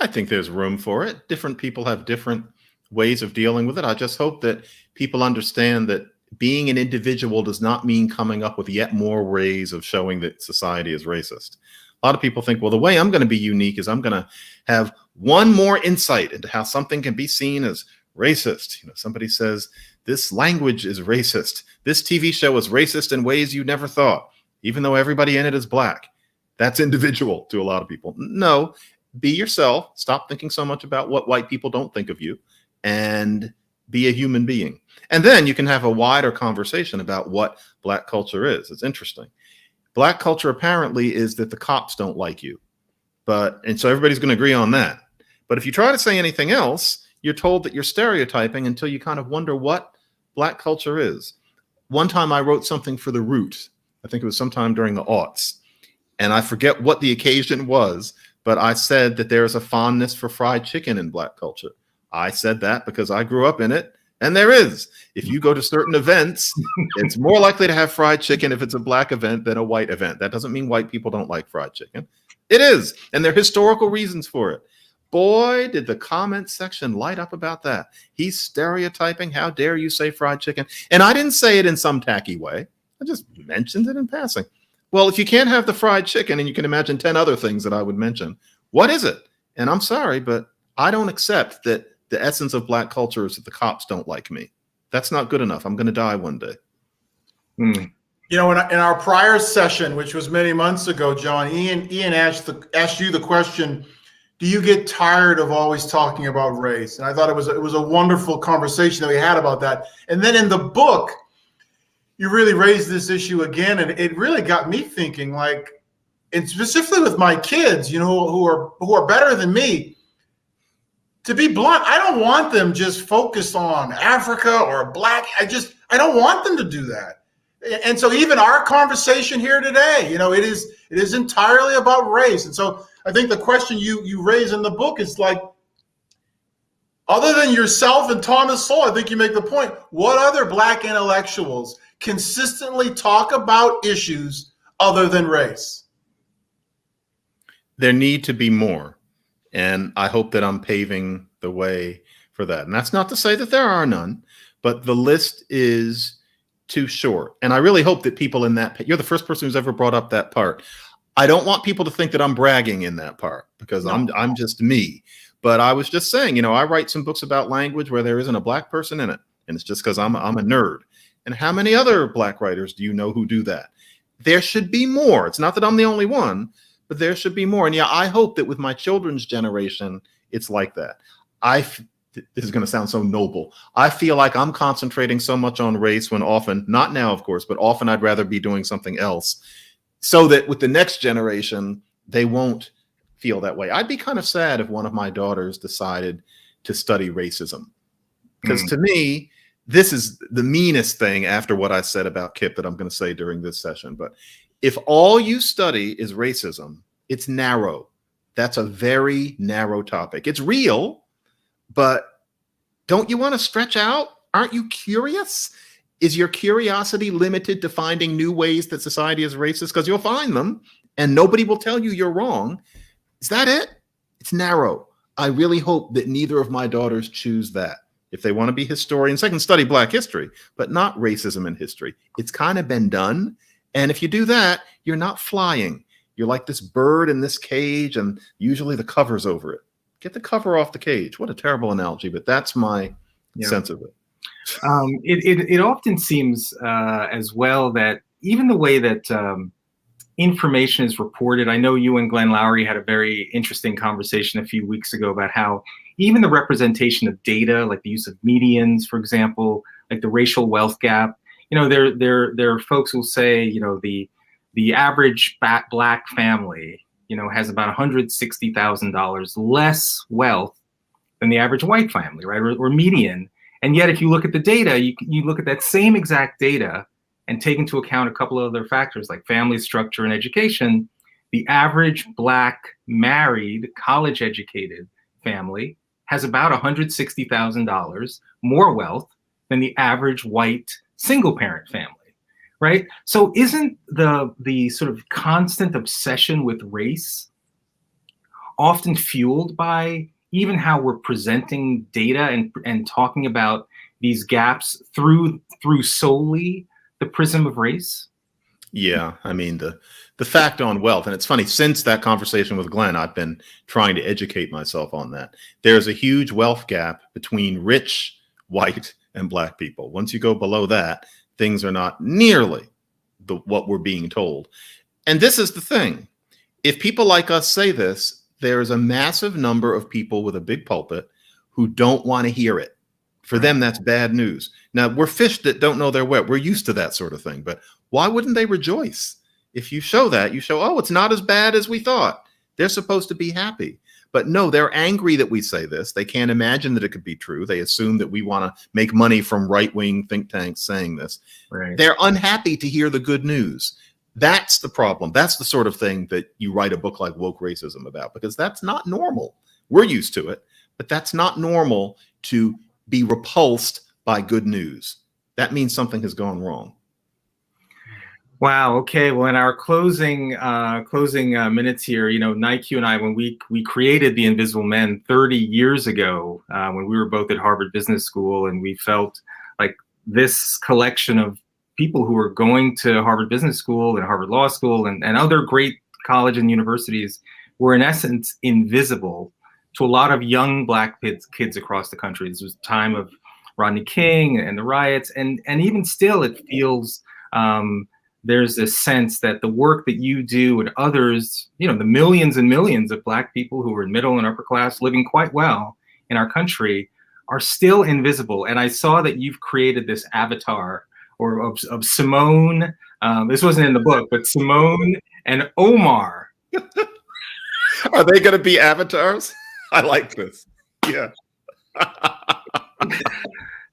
I think there's room for it. Different people have different ways of dealing with it. I just hope that people understand that being an individual does not mean coming up with yet more ways of showing that society is racist. A lot of people think, well, the way I'm going to be unique is I'm going to have one more insight into how something can be seen as racist. You know, somebody says this language is racist. This TV show is racist in ways you never thought, even though everybody in it is Black. That's individual to a lot of people. No, be yourself. Stop thinking so much about what white people don't think of you, and be a human being. And then you can have a wider conversation about what Black culture is. It's interesting. Black culture apparently is that the cops don't like you. And so everybody's going to agree on that. But if you try to say anything else, you're told that you're stereotyping until you kind of wonder what Black culture is. One time I wrote something for The Root. I think it was sometime during the aughts. And I forget what the occasion was, but I said that there is a fondness for fried chicken in Black culture. I said that because I grew up in it, and there is. If you go to certain events, it's more likely to have fried chicken if it's a Black event than a white event. That doesn't mean white people don't like fried chicken. It is, and there are historical reasons for it. Boy, did the comment section light up about that. He's stereotyping. How dare you say fried chicken? And I didn't say it in some tacky way. I just mentioned it in passing. Well, if you can't have the fried chicken, and you can imagine 10 other things that I would mention, what is it? And I'm sorry, but I don't accept that the essence of Black culture is that the cops don't like me. That's not good enough. I'm going to die one day. You know, in our prior session, which was many months ago, John, Ian asked you the question, do you get tired of always talking about race? And I thought it was a wonderful conversation that we had about that. And then in the book, you really raised this issue again, and it really got me thinking, like, and specifically with my kids, you know, who are better than me. To be blunt, I don't want them just focused on Africa or Black. I don't want them to do that. And so even our conversation here today, you know, it is entirely about race. And so I think the question you raise in the book is like, other than yourself and Thomas Sowell, I think you make the point, what other Black intellectuals consistently talk about issues other than race? There need to be more. And I hope that I'm paving the way for that. And that's not to say that there are none, but the list is too short. And I really hope that people in that, you're the first person who's ever brought up that part. I don't want people to think that I'm bragging in that part, because I'm just me. But I was just saying, you know, I write some books about language where there isn't a Black person in it. And it's just because I'm a nerd. And how many other Black writers do you know who do that? There should be more. It's not that I'm the only one, but there should be more. And yeah, I hope that with my children's generation, it's like that. This is going to sound so noble. I feel like I'm concentrating so much on race when often, not now, of course, but often I'd rather be doing something else, so that with the next generation, they won't feel that way. I'd be kind of sad if one of my daughters decided to study racism, because to me, this is the meanest thing after what I said about Kip that I'm going to say during this session. But if all you study is racism, it's narrow. That's a very narrow topic. It's real, but don't you want to stretch out? Aren't you curious? Is your curiosity limited to finding new ways that society is racist? Because you'll find them and nobody will tell you you're wrong. Is that it? It's narrow. I really hope that neither of my daughters choose that. If they want to be historians, they can study Black history, but not racism in history. It's kind of been done. And if you do that, you're not flying. You're like this bird in this cage, and usually the cover's over it. Get the cover off the cage. What a terrible analogy, but that's my sense of it. It often seems as well that even the way that information is reported, I know you and Glenn Lowry had a very interesting conversation a few weeks ago about how even the representation of data, like the use of medians, for example, like the racial wealth gap, you know, there are folks who will say, you know, the the average black family, has about $160,000 less wealth than the average white family, right? Or median. And yet, if you look at the data, you look at that same exact data and take into account a couple of other factors like family structure and education, the average black married, college-educated family has about $160,000 more wealth than the average white single-parent family. Right? So isn't the sort of constant obsession with race often fueled by even how we're presenting data and talking about these gaps through solely the prism of race? Yeah, I mean the fact on wealth, and it's funny, since that conversation with Glenn, I've been trying to educate myself on that. There's a huge wealth gap between rich white and black people. Once you go below that, things are not nearly what we're being told. And this is the thing. If people like us say this, there is a massive number of people with a big pulpit who don't want to hear it. For them, that's bad news. Now, we're fish that don't know they're wet. We're used to that sort of thing. But why wouldn't they rejoice? If you show that, you show, oh, it's not as bad as we thought. They're supposed to be happy. But no, they're angry that we say this. They can't imagine that it could be true. They assume that we want to make money from right-wing think tanks saying this. Right. They're unhappy to hear the good news. That's the problem. That's the sort of thing that you write a book like Woke Racism about, because that's not normal. We're used to it, but that's not normal to be repulsed by good news. That means something has gone wrong. Wow. Okay. Well, in our closing minutes here, Nike and I, when we created the Invisible Men 30 years ago, when we were both at Harvard Business School, and we felt like this collection of people who were going to Harvard Business School and Harvard Law School and other great college and universities were in essence invisible to a lot of young black kids across the country. This was the time of Rodney King and the riots, and even still, it feels. There's a sense that the work that you do and others, the millions and millions of black people who are in middle and upper class living quite well in our country are still invisible. And I saw that you've created this avatar of Simone. This wasn't in the book, but Simone and Omar. Are they going to be avatars? I like this. Yeah.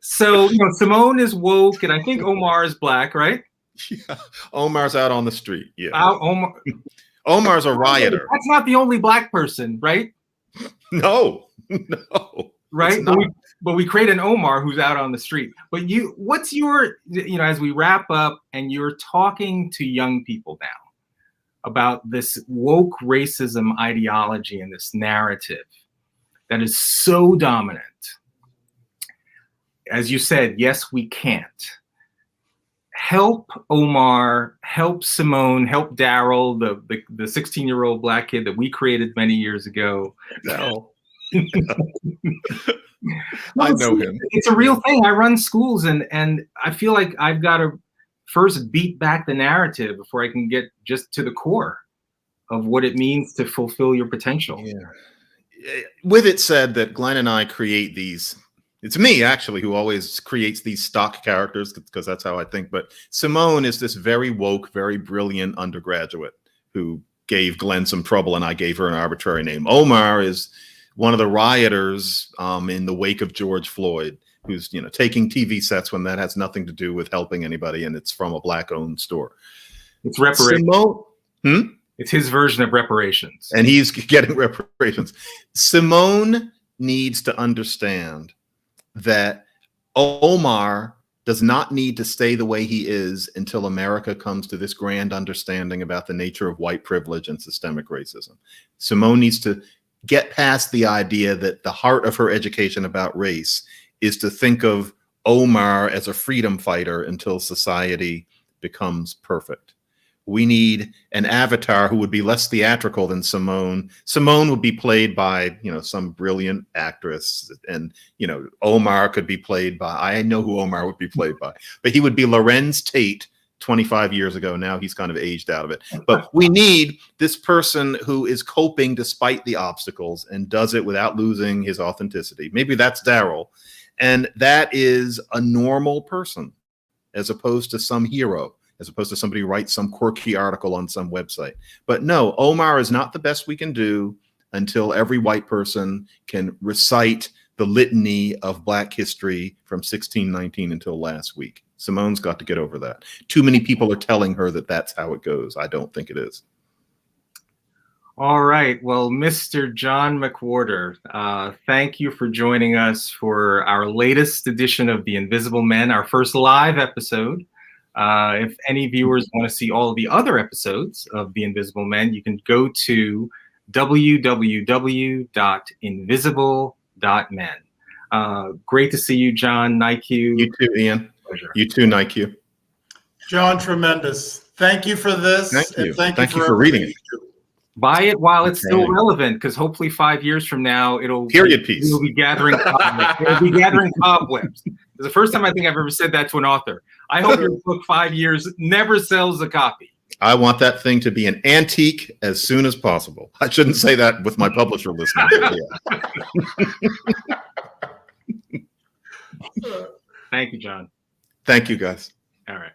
So, Simone is woke, and I think Omar is black, right? Yeah. Omar's out on the street. Yeah. Omar's a rioter. That's not the only black person, right? No. Right. But we create an Omar who's out on the street. But what's your, as we wrap up and you're talking to young people now about this woke racism ideology and this narrative that is so dominant. As you said, yes, we can't. Help Omar, help Simone, help Darryl, the 16-year-old black kid that we created many years ago. No. I know him. It's a real thing. I run schools, and I feel like I've got to first beat back the narrative before I can get just to the core of what it means to fulfill your potential. Yeah. With it said that Glenn and I create these. It's me, actually, who always creates these stock characters because that's how I think. But Simone is this very woke, very brilliant undergraduate who gave Glenn some trouble, and I gave her an arbitrary name. Omar is one of the rioters in the wake of George Floyd, who's taking TV sets when that has nothing to do with helping anybody, and it's from a black-owned store. It's reparations. Simone, It's his version of reparations, and he's getting reparations. Simone needs to understand that Omar does not need to stay the way he is until America comes to this grand understanding about the nature of white privilege and systemic racism. Simone needs to get past the idea that the heart of her education about race is to think of Omar as a freedom fighter until society becomes perfect. We need an avatar who would be less theatrical than Simone. Simone would be played by, some brilliant actress, and, Omar could be played by, I know who Omar would be played by, but he would be Lorenz Tate 25 years ago. Now he's kind of aged out of it. But we need this person who is coping despite the obstacles and does it without losing his authenticity. Maybe that's Darryl. And that is a normal person as opposed to some hero. as opposed to somebody who writes some quirky article on some website. But no, Omar is not the best we can do until every white person can recite the litany of Black history from 1619 until last week. Simone's got to get over that. Too many people are telling her that that's how it goes. I don't think it is. All right. Well, Mr. John McWhorter, thank you for joining us for our latest edition of The Invisible Men, our first live episode. If any viewers want to see all of the other episodes of The Invisible Men, you can go to www.invisible.men. Great to see you, John. Nike. You too, Ian. Pleasure. You too, Nike. John, tremendous. Thank you for this. Thank you. And thank you you for reading it. Buy it while it's still relevant, because hopefully 5 years from now it'll period piece. It'll be gathering cobwebs. It'll be gathering cobwebs. It's the first time I think I've ever said that to an author. I hope your book 5 years never sells a copy. I want that thing to be an antique as soon as possible. I shouldn't say that with my publisher listening. Thank you, John. Thank you, guys. All right.